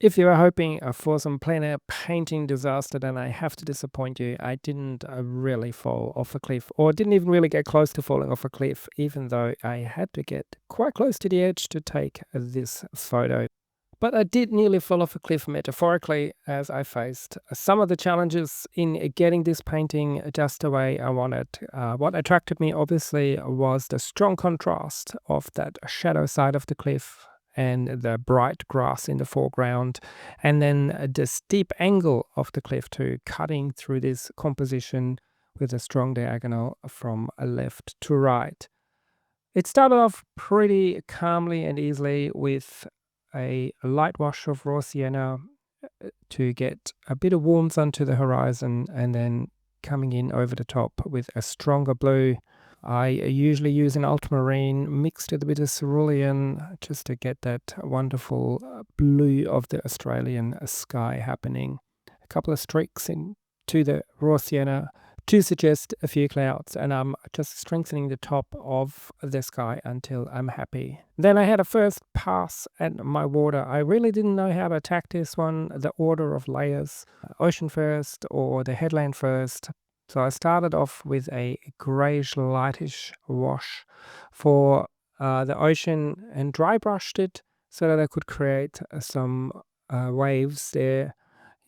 If you are hoping for some plein air painting disaster, then I have to disappoint you. I didn't really fall off a cliff, or didn't even really get close to falling off a cliff, even though I had to get quite close to the edge to take this photo. But I did nearly fall off a cliff metaphorically, as I faced some of the challenges in getting this painting just the way I wanted. What attracted me, obviously, was the strong contrast of that shadow side of the cliff and the bright grass in the foreground, and then the steep angle of the cliff too, cutting through this composition with a strong diagonal from left to right. It started off pretty calmly and easily with a light wash of raw sienna to get a bit of warmth onto the horizon, and then coming in over the top with a stronger blue. I usually use an ultramarine mixed with a bit of cerulean just to get that wonderful blue of the Australian sky happening. A couple of streaks into the raw sienna to suggest a few clouds, and I'm just strengthening the top of the sky until I'm happy. Then I had a first pass at my water. I really didn't know how to attack this one, the order of layers, ocean first or the headland first. So I started off with a greyish lightish wash for the ocean and dry brushed it so that I could create some waves there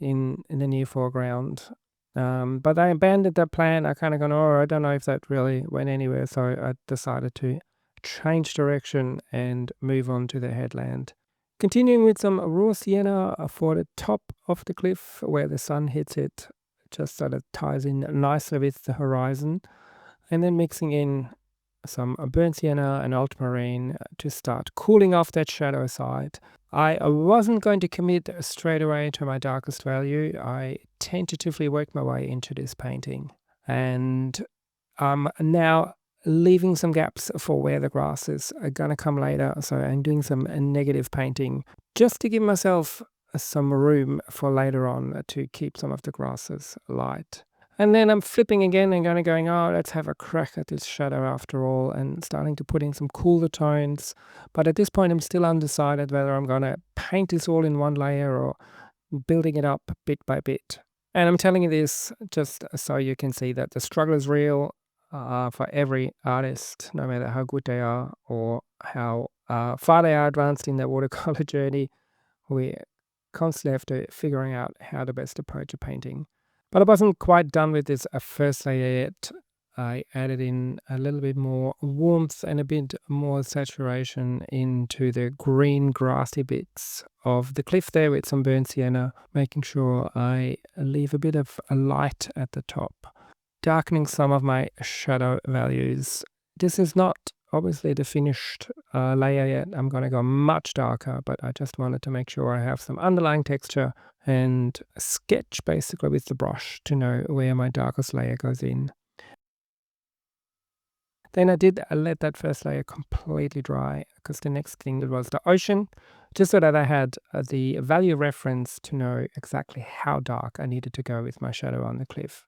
in the near foreground. But I abandoned that plan. I kind of gone, oh, I don't know if that really went anywhere. So I decided to change direction and move on to the headland. Continuing with some raw sienna for the top of the cliff where the sun hits it, just so that it ties in nicely with the horizon. And then mixing in some burnt sienna and ultramarine to start cooling off that shadow side. I wasn't going to commit straight away to my darkest value. I tentatively worked my way into this painting, and I'm now leaving some gaps for where the grasses are going to come later. So I'm doing some negative painting just to give myself some room for later on to keep some of the grasses light. And then I'm flipping again and going, oh, let's have a crack at this shadow after all, and starting to put in some cooler tones. But at this point, I'm still undecided whether I'm going to paint this all in one layer or building it up bit by bit. And I'm telling you this just so you can see that the struggle is real for every artist, no matter how good they are or how far they are advanced in their watercolor journey. We constantly have to figuring out how to best approach a painting. But I wasn't quite done with this first layer yet. I added in a little bit more warmth and a bit more saturation into the green grassy bits of the cliff there with some burnt sienna, making sure I leave a bit of a light at the top, darkening some of my shadow values. This is not obviously the finished layer yet. I'm going to go much darker, but I just wanted to make sure I have some underlying texture and sketch basically with the brush to know where my darkest layer goes in. Then I did let that first layer completely dry because the next thing was the ocean, just so that I had the value reference to know exactly how dark I needed to go with my shadow on the cliff.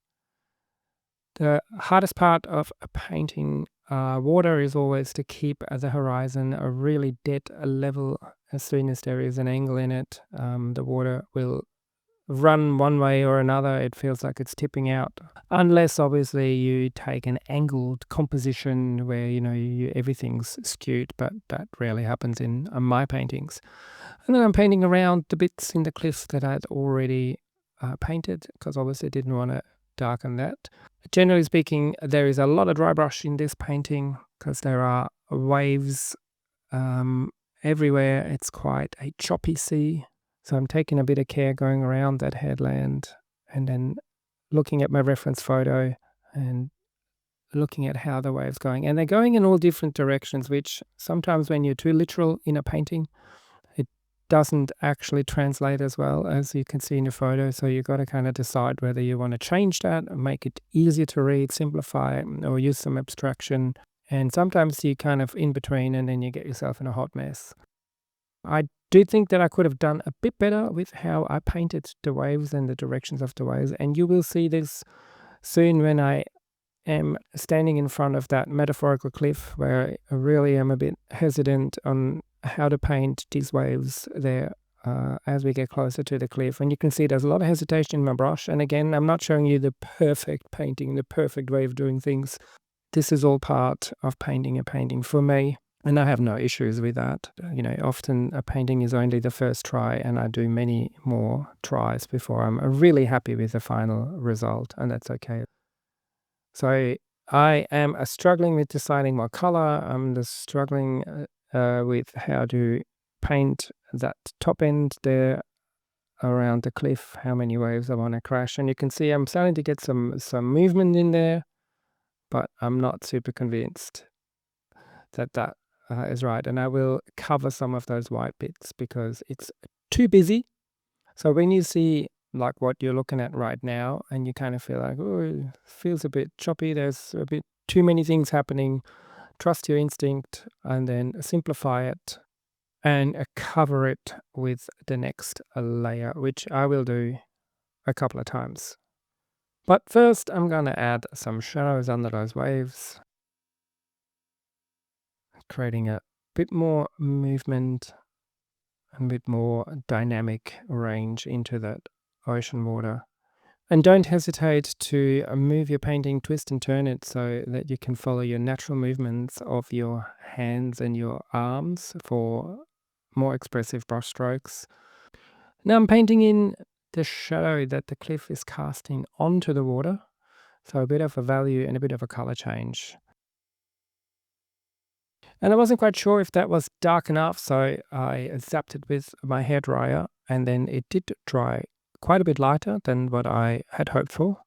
The hardest part of painting water is always to keep the horizon a really dead level. As soon as there is an angle in it, the water will run one way or another. It feels like it's tipping out, unless obviously you take an angled composition where everything's skewed, but that rarely happens in my paintings. And then I'm painting around the bits in the cliffs that I'd already painted, because obviously I didn't want to darken that. Generally speaking, there is a lot of dry brush in this painting because there are waves everywhere. It's quite a choppy sea. So I'm taking a bit of care going around that headland and then looking at my reference photo and looking at how the wave's going. And they're going in all different directions, which sometimes when you're too literal in a painting, it doesn't actually translate as well as you can see in the photo. So you've got to kind of decide whether you want to change that and make it easier to read, simplify it, or use some abstraction. And sometimes you kind of in between and then you get yourself in a hot mess. I do think that I could have done a bit better with how I painted the waves and the directions of the waves. And you will see this soon when I am standing in front of that metaphorical cliff where I really am a bit hesitant on how to paint these waves there. as we get closer to the cliff. And you can see there's a lot of hesitation in my brush. And again, I'm not showing you the perfect painting, the perfect way of doing things. This is all part of painting a painting for me. And I have no issues with that. Often a painting is only the first try, and I do many more tries before I'm really happy with the final result, and that's okay. So I am struggling with deciding what color. I'm just struggling with how to paint that top end there around the cliff, how many waves I want to crash. And you can see I'm starting to get some movement in there, but I'm not super convinced that is right. And I will cover some of those white bits because it's too busy. So when you see like what you're looking at right now and you kind of feel like, oh, it feels a bit choppy, there's a bit too many things happening, trust your instinct and then simplify it and cover it with the next layer, which I will do a couple of times. But first I'm going to add some shadows under those waves, creating a bit more movement and a bit more dynamic range into that ocean water. And don't hesitate to move your painting, twist and turn it so that you can follow your natural movements of your hands and your arms for more expressive brush strokes. Now I'm painting in the shadow that the cliff is casting onto the water, so a bit of a value and a bit of a color change. And I wasn't quite sure if that was dark enough, so I zapped it with my hairdryer, and then it did dry quite a bit lighter than what I had hoped for.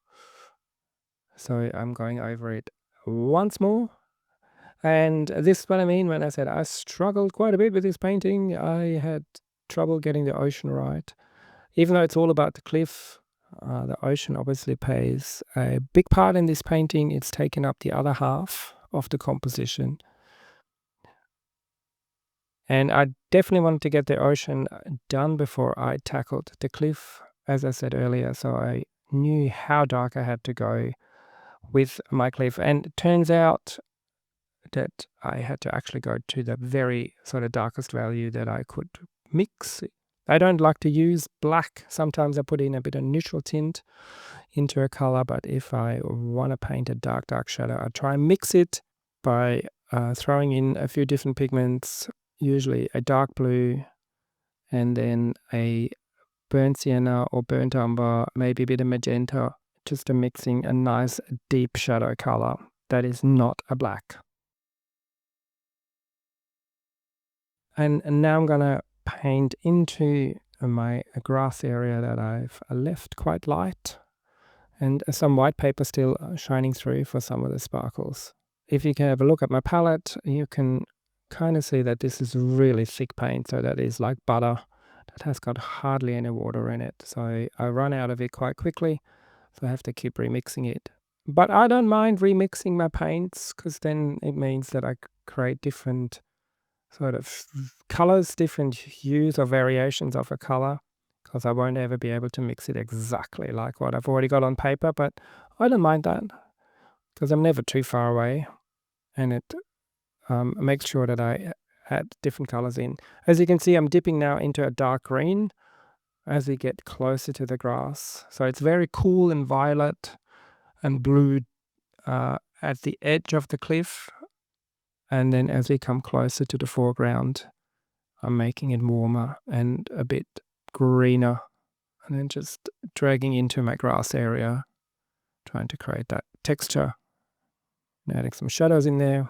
So I'm going over it once more. And this is what I mean when I said I struggled quite a bit with this painting. I had trouble getting the ocean right. Even though it's all about the cliff, the ocean obviously plays a big part in this painting. It's taken up the other half of the composition. And I definitely wanted to get the ocean done before I tackled the cliff, as I said earlier. So I knew how dark I had to go with my cliff. And it turns out that I had to actually go to the very sort of darkest value that I could mix. I don't like to use black. Sometimes I put in a bit of neutral tint into a color, but if I want to paint a dark shadow, I try and mix it by throwing in a few different pigments, usually a dark blue and then a burnt sienna or burnt umber, maybe a bit of magenta, just mixing a nice deep shadow color that is not a black. And now I'm going to paint into my grass area that I've left quite light, and some white paper still shining through for some of the sparkles. If you can have a look at my palette, you can kind of see that this is really thick paint, so that is like butter that has got hardly any water in it. So I run out of it quite quickly, so I have to keep remixing it. But I don't mind remixing my paints because then it means that I create different sort of colors, different hues or variations of a color, because I won't ever be able to mix it exactly like what I've already got on paper. But I don't mind that because I'm never too far away, and it makes sure that I add different colors in. As you can see, I'm dipping now into a dark green as we get closer to the grass. So it's very cool and violet and blue at the edge of the cliff. And then as we come closer to the foreground, I'm making it warmer and a bit greener. And then just dragging into my grass area, trying to create that texture. And adding some shadows in there,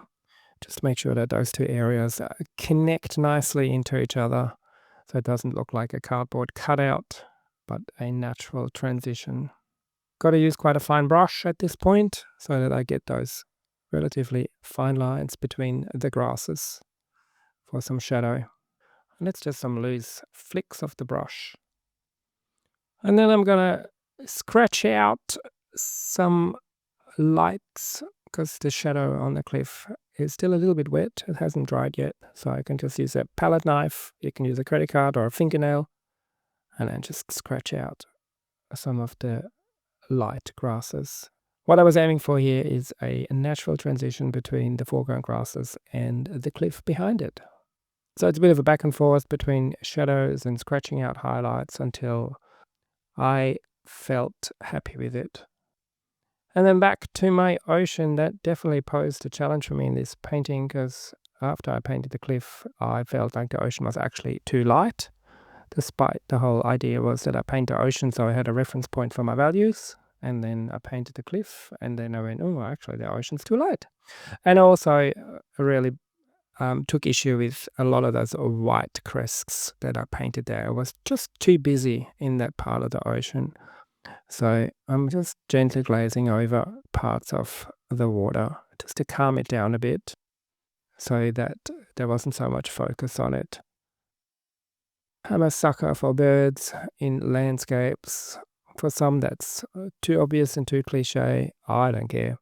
just to make sure that those two areas connect nicely into each other, so it doesn't look like a cardboard cutout, but a natural transition. Got to use quite a fine brush at this point so that I get those relatively fine lines between the grasses for some shadow. And it's just some loose flicks of the brush. And then I'm going to scratch out some lights because the shadow on the cliff is still a little bit wet. It hasn't dried yet. So I can just use a palette knife. You can use a credit card or a fingernail and then just scratch out some of the light grasses. What I was aiming for here is a natural transition between the foreground grasses and the cliff behind it. So it's a bit of a back and forth between shadows and scratching out highlights until I felt happy with it. And then back to my ocean, that definitely posed a challenge for me in this painting, because after I painted the cliff, I felt like the ocean was actually too light, despite the whole idea was that I paint the ocean so I had a reference point for my values. And then I painted the cliff, and then I went, oh, actually, the ocean's too light. And also, really took issue with a lot of those white crests that I painted there. I was just too busy in that part of the ocean. So I'm just gently glazing over parts of the water just to calm it down a bit so that there wasn't so much focus on it. I'm a sucker for birds in landscapes. For some, that's too obvious and too cliche. I don't care.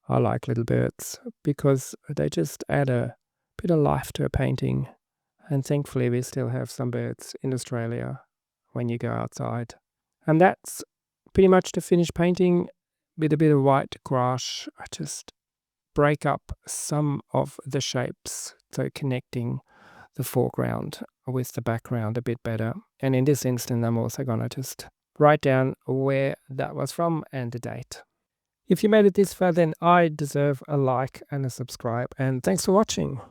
I like little birds because they just add a bit of life to a painting. And thankfully, we still have some birds in Australia when you go outside. And that's pretty much the finished painting with a bit of white gouache. I just break up some of the shapes, so connecting the foreground with the background a bit better. And in this instance, I'm also going to just write down where that was from and the date. If you made it this far, then I deserve a like and a subscribe. And thanks for watching.